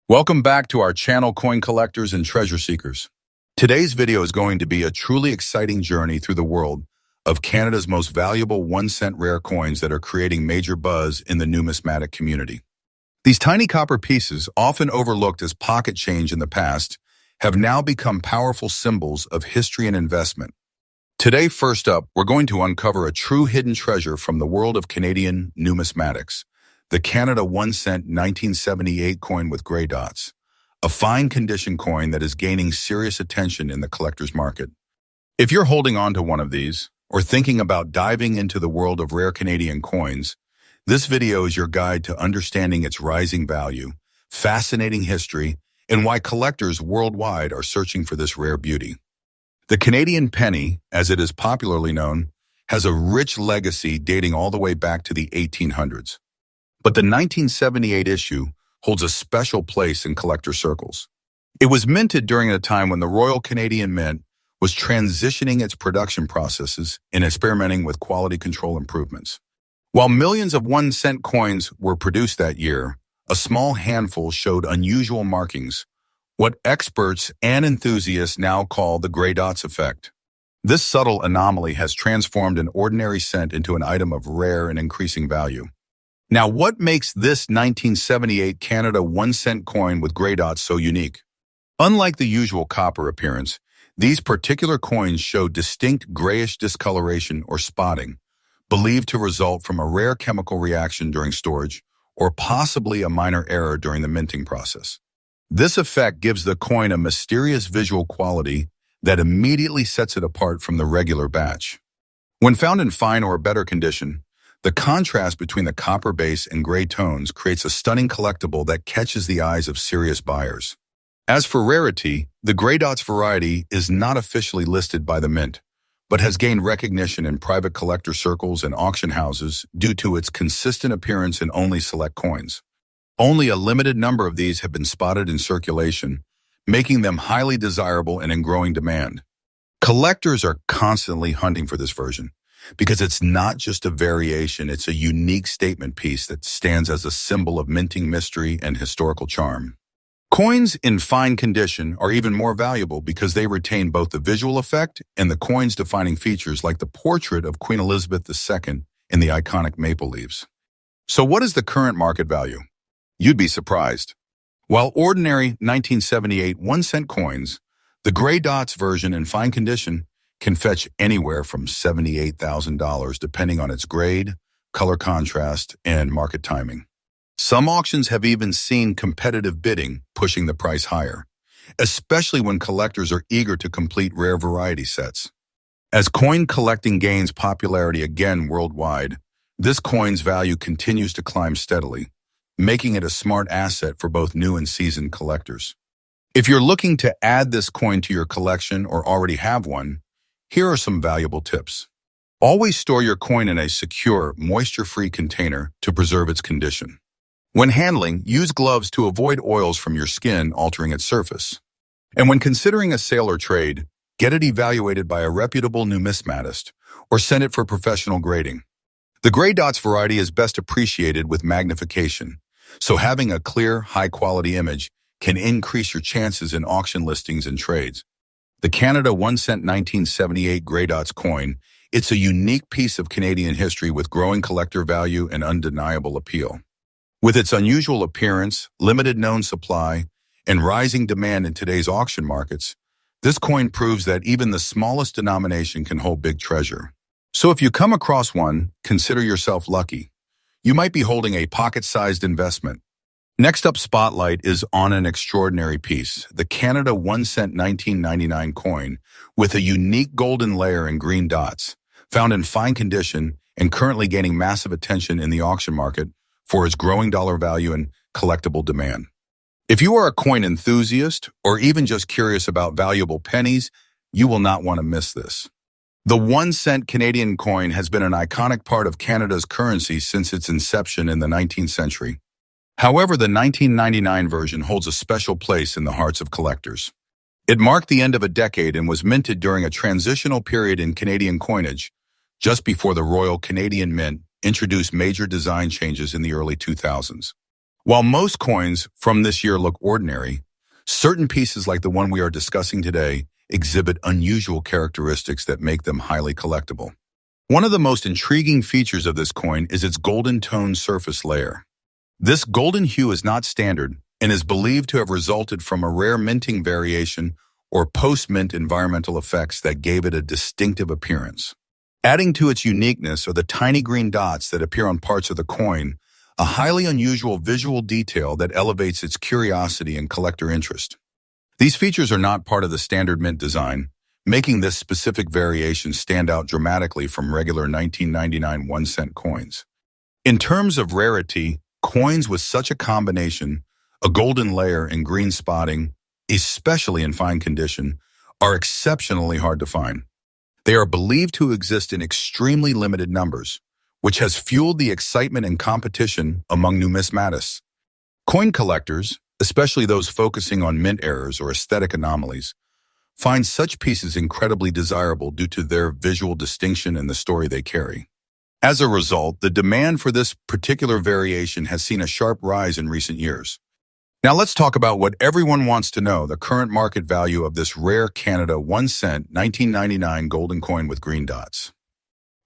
Welcome back to our channel, coin collectors and treasure seekers. Today's video is going to be a truly exciting journey through the world of Canada's most valuable 1-cent rare coins that are creating major buzz in the numismatic community. These tiny copper pieces, often overlooked as pocket change in the past, have now become powerful symbols of history and investment. Today, first up, we're going to uncover a true hidden treasure from the world of Canadian numismatics. The Canada 1-cent 1978 coin with gray dots, a fine condition coin that is gaining serious attention in the collector's market. If you're holding on to one of these, or thinking about diving into the world of rare Canadian coins, this video is your guide to understanding its rising value, fascinating history, and why collectors worldwide are searching for this rare beauty. The Canadian penny, as it is popularly known, has a rich legacy dating all the way back to the 1800s. But the 1978 issue holds a special place in collector circles. It was minted during a time when the Royal Canadian Mint was transitioning its production processes and experimenting with quality control improvements. While millions of 1-cent coins were produced that year, a small handful showed unusual markings, what experts and enthusiasts now call the gray dots effect. This subtle anomaly has transformed an ordinary cent into an item of rare and increasing value. Now, what makes this 1978 Canada 1-cent coin with gray dots so unique? Unlike the usual copper appearance, these particular coins show distinct grayish discoloration or spotting, believed to result from a rare chemical reaction during storage or possibly a minor error during the minting process. This effect gives the coin a mysterious visual quality that immediately sets it apart from the regular batch. When found in fine or better condition, the contrast between the copper base and gray tones creates a stunning collectible that catches the eyes of serious buyers. As for rarity, the gray dots variety is not officially listed by the Mint, but has gained recognition in private collector circles and auction houses due to its consistent appearance in only select coins. Only a limited number of these have been spotted in circulation, making them highly desirable and in growing demand. Collectors are constantly hunting for this version, because it's not just a variation, it's a unique statement piece that stands as a symbol of minting mystery and historical charm. Coins in fine condition are even more valuable because they retain both the visual effect and the coin's defining features like the portrait of Queen Elizabeth II in the iconic maple leaves. So what is the current market value? You'd be surprised. While ordinary 1978 1-cent coins, the gray dots version in fine condition can fetch anywhere from $78,000 depending on its grade, color contrast, and market timing. Some auctions have even seen competitive bidding pushing the price higher, especially when collectors are eager to complete rare variety sets. As coin collecting gains popularity again worldwide, this coin's value continues to climb steadily, making it a smart asset for both new and seasoned collectors. If you're looking to add this coin to your collection or already have one, here are some valuable tips. Always store your coin in a secure, moisture-free container to preserve its condition. When handling, use gloves to avoid oils from your skin altering its surface. And when considering a sale or trade, get it evaluated by a reputable numismatist or send it for professional grading. The gray dots variety is best appreciated with magnification, so having a clear, high-quality image can increase your chances in auction listings and trades. The Canada 1-cent 1978 gray dots coin, it's a unique piece of Canadian history with growing collector value and undeniable appeal. With its unusual appearance, limited known supply, and rising demand in today's auction markets, this coin proves that even the smallest denomination can hold big treasure. So if you come across one, consider yourself lucky. You might be holding a pocket-sized investment. Next up spotlight is on an extraordinary piece, the Canada 1-cent 1999 coin with a unique golden layer and green dots, found in fine condition and currently gaining massive attention in the auction market for its growing dollar value and collectible demand. If you are a coin enthusiast or even just curious about valuable pennies, you will not want to miss this. The 1-cent Canadian coin has been an iconic part of Canada's currency since its inception in the 19th century. However, the 1999 version holds a special place in the hearts of collectors. It marked the end of a decade and was minted during a transitional period in Canadian coinage, just before the Royal Canadian Mint introduced major design changes in the early 2000s. While most coins from this year look ordinary, certain pieces like the one we are discussing today exhibit unusual characteristics that make them highly collectible. One of the most intriguing features of this coin is its golden tone surface layer. This golden hue is not standard and is believed to have resulted from a rare minting variation or post-mint environmental effects that gave it a distinctive appearance. Adding to its uniqueness are the tiny green dots that appear on parts of the coin, a highly unusual visual detail that elevates its curiosity and collector interest. These features are not part of the standard mint design, making this specific variation stand out dramatically from regular 1999 1-cent coins. In terms of rarity, coins with such a combination, a golden layer and green spotting, especially in fine condition, are exceptionally hard to find. They are believed to exist in extremely limited numbers, which has fueled the excitement and competition among numismatists. Coin collectors, especially those focusing on mint errors or aesthetic anomalies, find such pieces incredibly desirable due to their visual distinction and the story they carry. As a result, the demand for this particular variation has seen a sharp rise in recent years. Now let's talk about what everyone wants to know, the current market value of this rare Canada 1-cent 1999 golden coin with green dots.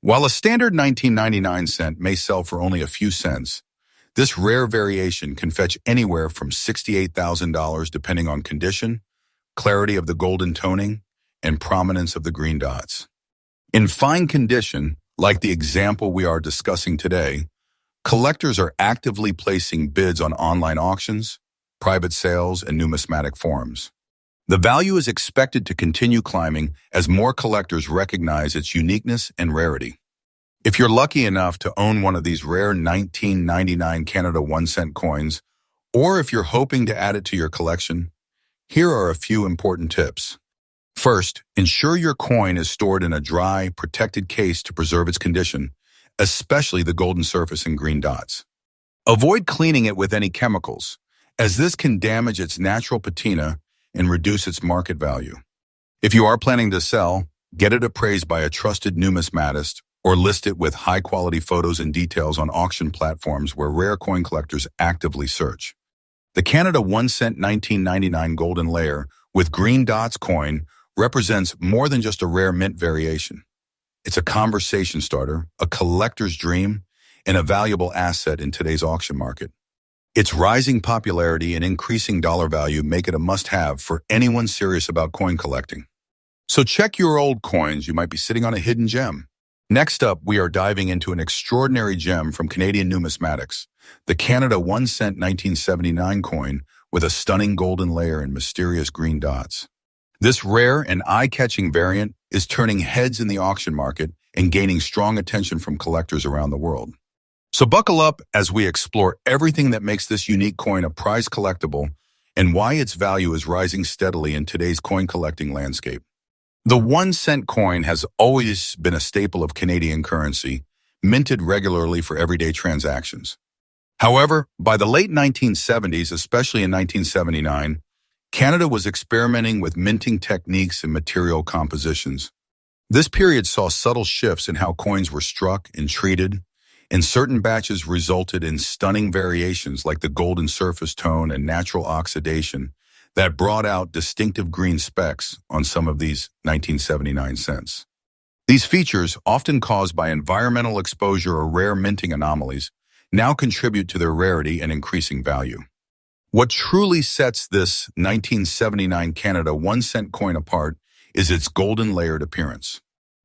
While a standard 1999 cent may sell for only a few cents, this rare variation can fetch anywhere from $68,000 depending on condition, clarity of the golden toning, and prominence of the green dots. In fine condition, like the example we are discussing today, collectors are actively placing bids on online auctions, private sales, and numismatic forums. The value is expected to continue climbing as more collectors recognize its uniqueness and rarity. If you're lucky enough to own one of these rare 1999 Canada 1-cent coins, or if you're hoping to add it to your collection, here are a few important tips. First, ensure your coin is stored in a dry, protected case to preserve its condition, especially the golden surface and green dots. Avoid cleaning it with any chemicals, as this can damage its natural patina and reduce its market value. If you are planning to sell, get it appraised by a trusted numismatist or list it with high-quality photos and details on auction platforms where rare coin collectors actively search. The Canada 1-cent 1999 golden layer with green dots coin represents more than just a rare mint variation. It's a conversation starter, a collector's dream, and a valuable asset in today's auction market. Its rising popularity and increasing dollar value make it a must-have for anyone serious about coin collecting. So check your old coins, you might be sitting on a hidden gem. Next up, we are diving into an extraordinary gem from Canadian numismatics, the Canada 1-cent 1979 coin with a stunning golden layer and mysterious green dots. This rare and eye-catching variant is turning heads in the auction market and gaining strong attention from collectors around the world. So buckle up as we explore everything that makes this unique coin a prized collectible and why its value is rising steadily in today's coin collecting landscape. The 1-cent coin has always been a staple of Canadian currency, minted regularly for everyday transactions. However, by the late 1970s, especially in 1979, Canada was experimenting with minting techniques and material compositions. This period saw subtle shifts in how coins were struck and treated, and certain batches resulted in stunning variations like the golden surface tone and natural oxidation that brought out distinctive green specks on some of these 1979 cents. These features, often caused by environmental exposure or rare minting anomalies, now contribute to their rarity and increasing value. What truly sets this 1979 Canada 1-cent coin apart is its golden layered appearance.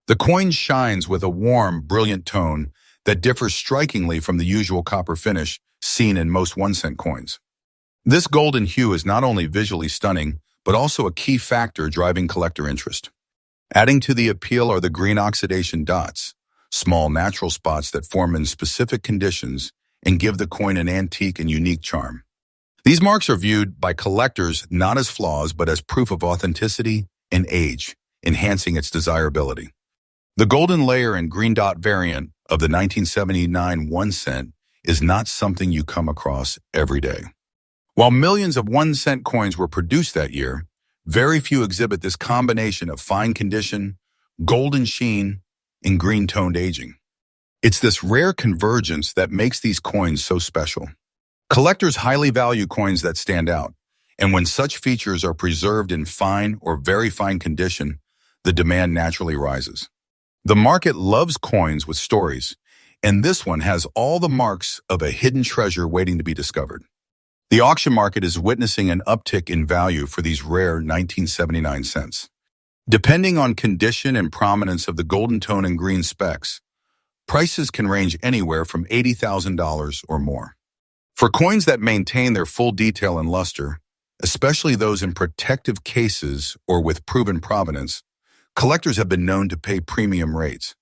The coin shines with a warm, brilliant tone that differs strikingly from the usual copper finish seen in most 1-cent coins. This golden hue is not only visually stunning, but also a key factor driving collector interest. Adding to the appeal are the green oxidation dots, small natural spots that form in specific conditions and give the coin an antique and unique charm. These marks are viewed by collectors not as flaws, but as proof of authenticity and age, enhancing its desirability. The golden layer and green dot variant of the 1979 1-cent is not something you come across every day. While millions of 1-cent coins were produced that year, very few exhibit this combination of fine condition, golden sheen, and green-toned aging. It's this rare convergence that makes these coins so special. Collectors highly value coins that stand out, and when such features are preserved in fine or very fine condition, the demand naturally rises. The market loves coins with stories, and this one has all the marks of a hidden treasure waiting to be discovered. The auction market is witnessing an uptick in value for these rare 1979 cents. Depending on condition and prominence of the golden tone and green specks, prices can range anywhere from $80,000 or more. For coins that maintain their full detail and luster, especially those in protective cases or with proven provenance, collectors have been known to pay premium rates.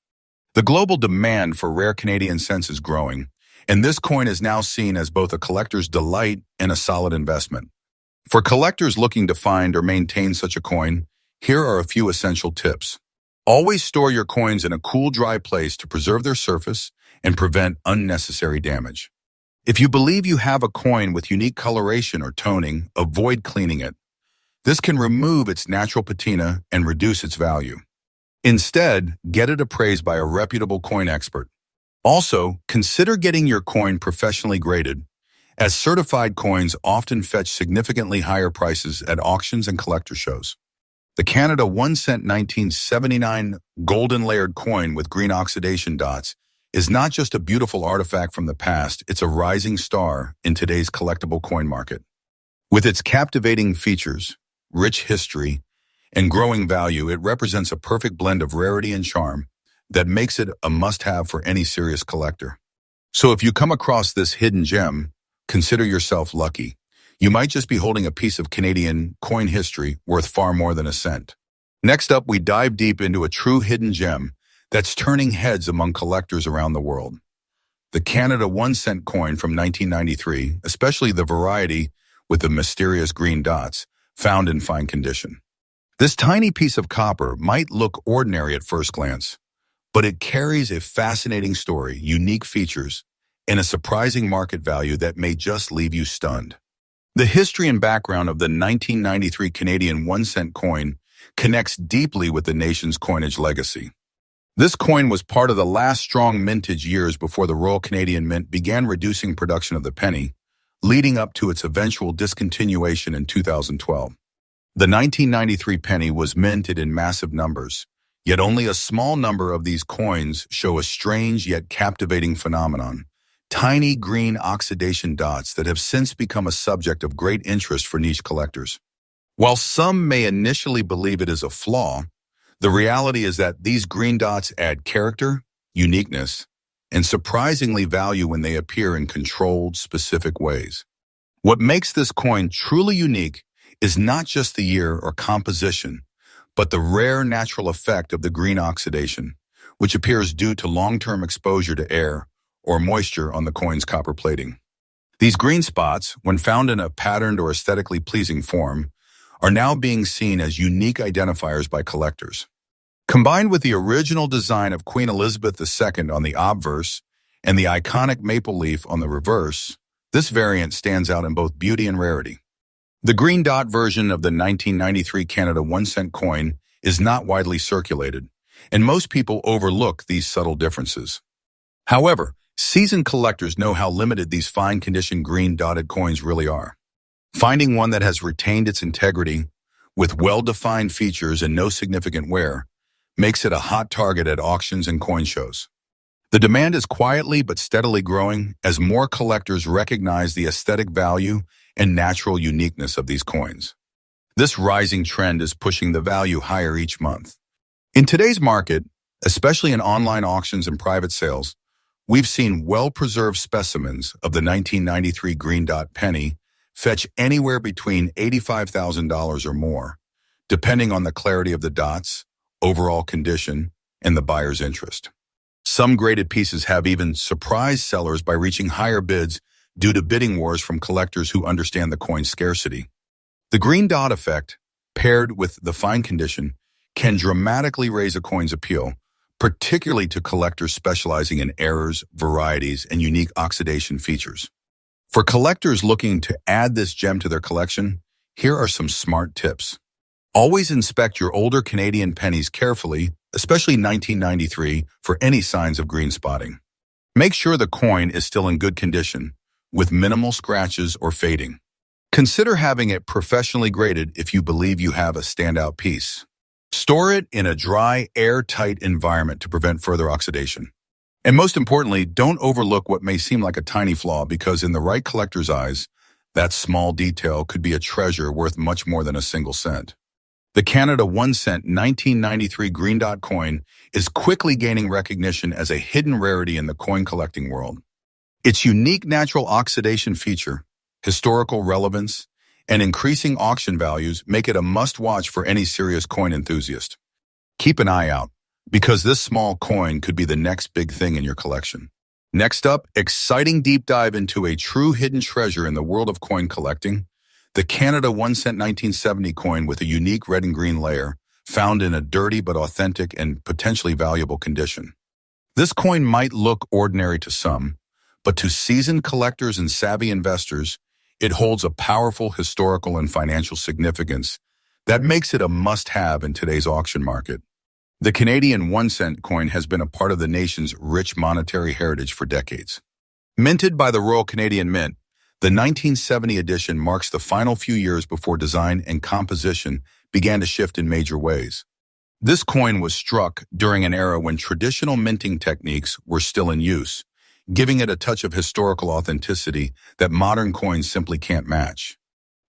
The global demand for rare Canadian cents is growing, and this coin is now seen as both a collector's delight and a solid investment. For collectors looking to find or maintain such a coin, here are a few essential tips. Always store your coins in a cool, dry place to preserve their surface and prevent unnecessary damage. If you believe you have a coin with unique coloration or toning, avoid cleaning it. This can remove its natural patina and reduce its value. Instead, get it appraised by a reputable coin expert. Also, consider getting your coin professionally graded, as certified coins often fetch significantly higher prices at auctions and collector shows. The Canada 1 cent 1979 golden layered coin with green oxidation dots is not just a beautiful artifact from the past, it's a rising star in today's collectible coin market. With its captivating features, rich history, and growing value, it represents a perfect blend of rarity and charm that makes it a must-have for any serious collector. So if you come across this hidden gem, consider yourself lucky. You might just be holding a piece of Canadian coin history worth far more than a cent. Next up, we dive deep into a true hidden gem that's turning heads among collectors around the world. The Canada 1 cent coin from 1993, especially the variety with the mysterious green dots, found in fine condition. This tiny piece of copper might look ordinary at first glance, but it carries a fascinating story, unique features, and a surprising market value that may just leave you stunned. The history and background of the 1993 Canadian 1 cent coin connects deeply with the nation's coinage legacy. This coin was part of the last strong mintage years before the Royal Canadian Mint began reducing production of the penny, leading up to its eventual discontinuation in 2012. The 1993 penny was minted in massive numbers, yet only a small number of these coins show a strange yet captivating phenomenon: tiny green oxidation dots that have since become a subject of great interest for niche collectors. While some may initially believe it is a flaw, the reality is that these green dots add character, uniqueness, and surprisingly value when they appear in controlled, specific ways. What makes this coin truly unique is not just the year or composition, but the rare natural effect of the green oxidation, which appears due to long-term exposure to air or moisture on the coin's copper plating. These green spots, when found in a patterned or aesthetically pleasing form, are now being seen as unique identifiers by collectors. Combined with the original design of Queen Elizabeth II on the obverse and the iconic maple leaf on the reverse, this variant stands out in both beauty and rarity. The green dot version of the 1993 Canada 1 cent coin is not widely circulated, and most people overlook these subtle differences. However, seasoned collectors know how limited these fine-condition green dotted coins really are. Finding one that has retained its integrity, with well-defined features and no significant wear, makes it a hot target at auctions and coin shows. The demand is quietly but steadily growing as more collectors recognize the aesthetic value and natural uniqueness of these coins. This rising trend is pushing the value higher each month. In today's market, especially in online auctions and private sales, we've seen well-preserved specimens of the 1993 green dot penny fetch anywhere between $85,000 or more, depending on the clarity of the dots, overall condition, and the buyer's interest. Some graded pieces have even surprised sellers by reaching higher bids due to bidding wars from collectors who understand the coin's scarcity. The green dot effect, paired with the fine condition, can dramatically raise a coin's appeal, particularly to collectors specializing in errors, varieties, and unique oxidation features. For collectors looking to add this gem to their collection, here are some smart tips. Always inspect your older Canadian pennies carefully, especially 1993, for any signs of green spotting. Make sure the coin is still in good condition, with minimal scratches or fading. Consider having it professionally graded if you believe you have a standout piece. Store it in a dry, airtight environment to prevent further oxidation. And most importantly, don't overlook what may seem like a tiny flaw, because in the right collector's eyes, that small detail could be a treasure worth much more than a single cent. The Canada 1 cent 1993 green dot coin is quickly gaining recognition as a hidden rarity in the coin collecting world. Its unique natural oxidation feature, historical relevance, and increasing auction values make it a must-watch for any serious coin enthusiast. Keep an eye out, because this small coin could be the next big thing in your collection. Next up, exciting deep dive into a true hidden treasure in the world of coin collecting, the Canada 1 cent 1970 coin with a unique red and green layer, found in a dirty but authentic and potentially valuable condition. This coin might look ordinary to some, but to seasoned collectors and savvy investors, it holds a powerful historical and financial significance that makes it a must-have in today's auction market. The Canadian 1 cent coin has been a part of the nation's rich monetary heritage for decades. Minted by the Royal Canadian Mint, the 1970 edition marks the final few years before design and composition began to shift in major ways. This coin was struck during an era when traditional minting techniques were still in use, giving it a touch of historical authenticity that modern coins simply can't match.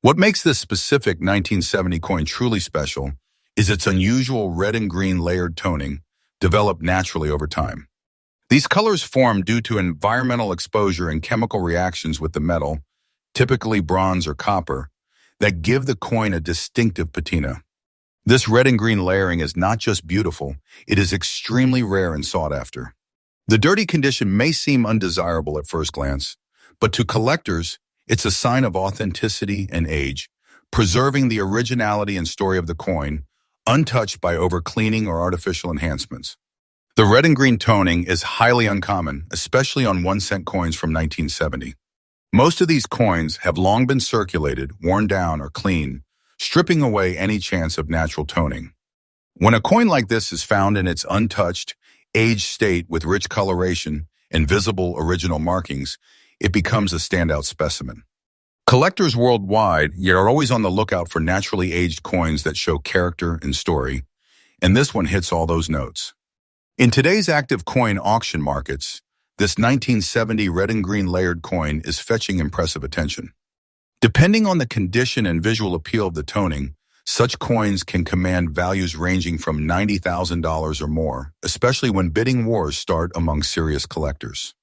What makes this specific 1970 coin truly special is its unusual red and green layered toning, developed naturally over time. These colors form due to environmental exposure and chemical reactions with the metal, typically bronze or copper, that give the coin a distinctive patina. This red and green layering is not just beautiful, it is extremely rare and sought after. The dirty condition may seem undesirable at first glance, but to collectors, it's a sign of authenticity and age, preserving the originality and story of the coin, untouched by overcleaning or artificial enhancements. The red and green toning is highly uncommon, especially on 1 cent coins from 1970. Most of these coins have long been circulated, worn down, or cleaned, stripping away any chance of natural toning. When a coin like this is found in its untouched, aged state with rich coloration and visible original markings, it becomes a standout specimen. Collectors worldwide are always on the lookout for naturally aged coins that show character and story, and this one hits all those notes. In today's active coin auction markets, this 1970 red and green layered coin is fetching impressive attention. Depending on the condition and visual appeal of the toning, such coins can command values ranging from $90,000 or more, especially when bidding wars start among serious collectors.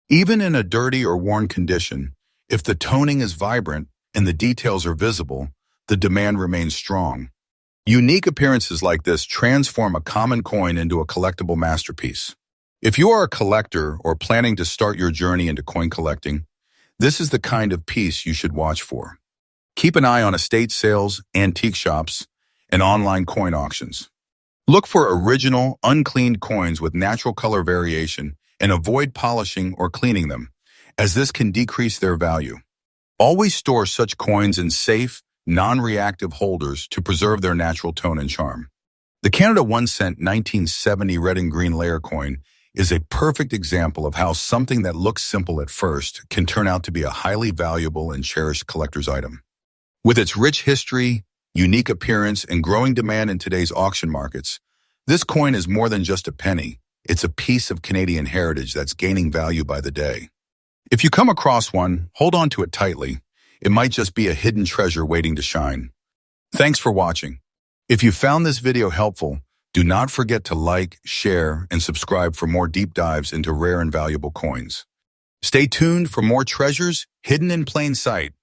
Even in a dirty or worn condition, if the toning is vibrant and the details are visible, the demand remains strong. Unique appearances like this transform a common coin into a collectible masterpiece. If you are a collector or planning to start your journey into coin collecting, this is the kind of piece you should watch for. Keep an eye on estate sales, antique shops, and online coin auctions. Look for original, uncleaned coins with natural color variation and avoid polishing or cleaning them, as this can decrease their value. Always store such coins in safe, non-reactive holders to preserve their natural tone and charm. The Canada 1 cent 1970 red and green layer coin is a perfect example of how something that looks simple at first can turn out to be a highly valuable and cherished collector's item. With its rich history, unique appearance, and growing demand in today's auction markets, this coin is more than just a penny. It's a piece of Canadian heritage that's gaining value by the day. If you come across one, hold on to it tightly. It might just be a hidden treasure waiting to shine. Thanks for watching. If you found this video helpful, do not forget to like, share, and subscribe for more deep dives into rare and valuable coins. Stay tuned for more treasures hidden in plain sight.